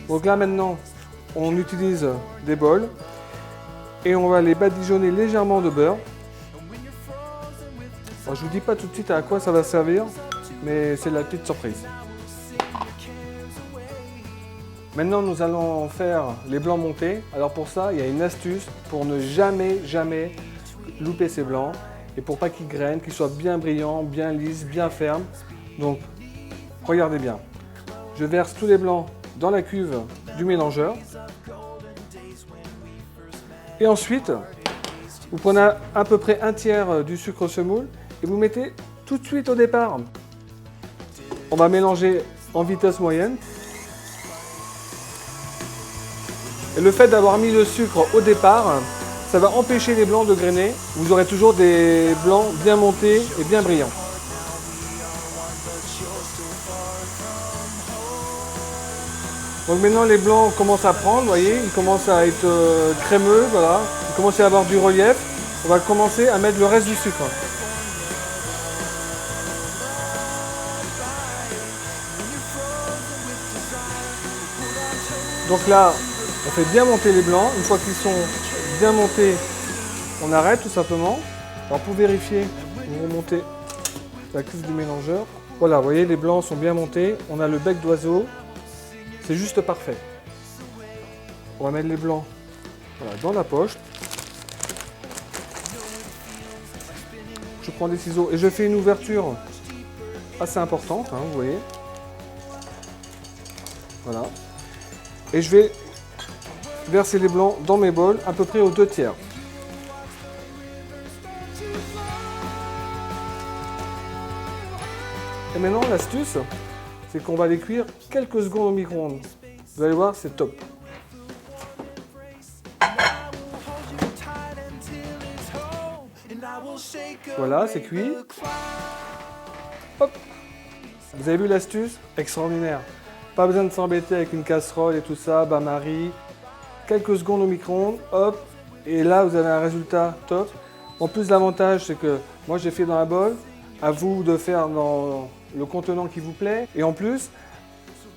Donc là maintenant, on utilise des bols et on va les badigeonner légèrement de beurre. Alors, je ne vous dis pas tout de suite à quoi ça va servir, mais c'est la petite surprise. Maintenant, nous allons faire les blancs montés. Alors pour ça, il y a une astuce pour ne jamais louper ces blancs et pour pas qu'ils grainent, qu'ils soient bien brillants, bien lisses, bien fermes. Donc, regardez bien. Je verse tous les blancs dans la cuve du mélangeur. Et ensuite, vous prenez à peu près un tiers du sucre semoule et vous mettez tout de suite au départ. On va mélanger en vitesse moyenne. Et le fait d'avoir mis le sucre au départ, ça va empêcher les blancs de grainer. Vous aurez toujours des blancs bien montés et bien brillants. Donc maintenant les blancs commencent à prendre, vous voyez, ils commencent à être crémeux, voilà. Ils commencent à avoir du relief. On va commencer à mettre le reste du sucre. Donc là, on fait bien monter les blancs. Une fois qu'ils sont bien montés, on arrête tout simplement. Alors pour vérifier, vous remontez la cuve du mélangeur. Voilà, vous voyez, les blancs sont bien montés. On a le bec d'oiseau. C'est juste parfait. On va mettre les blancs voilà, dans la poche. Je prends des ciseaux et je fais une ouverture assez importante, hein, vous voyez. Voilà. Et je vais verser les blancs dans mes bols à peu près aux 2/3. Et maintenant l'astuce, c'est qu'on va les cuire quelques secondes au micro-ondes. Vous allez voir, c'est top. Voilà, c'est cuit. Hop. Vous avez vu l'astuce? Extraordinaire. Pas besoin de s'embêter avec une casserole et tout ça, bain-marie. Quelques secondes au micro-ondes, hop, et là vous avez un résultat top. En plus, l'avantage, c'est que moi j'ai fait dans un bol, à vous de faire dans le contenant qui vous plaît. Et en plus,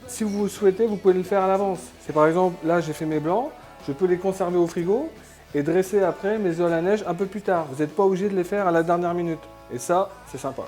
si vous souhaitez, vous pouvez le faire à l'avance. C'est par exemple, là j'ai fait mes blancs, je peux les conserver au frigo et dresser après mes œufs à la neige un peu plus tard. Vous n'êtes pas obligé de les faire à la dernière minute. Et ça, c'est sympa.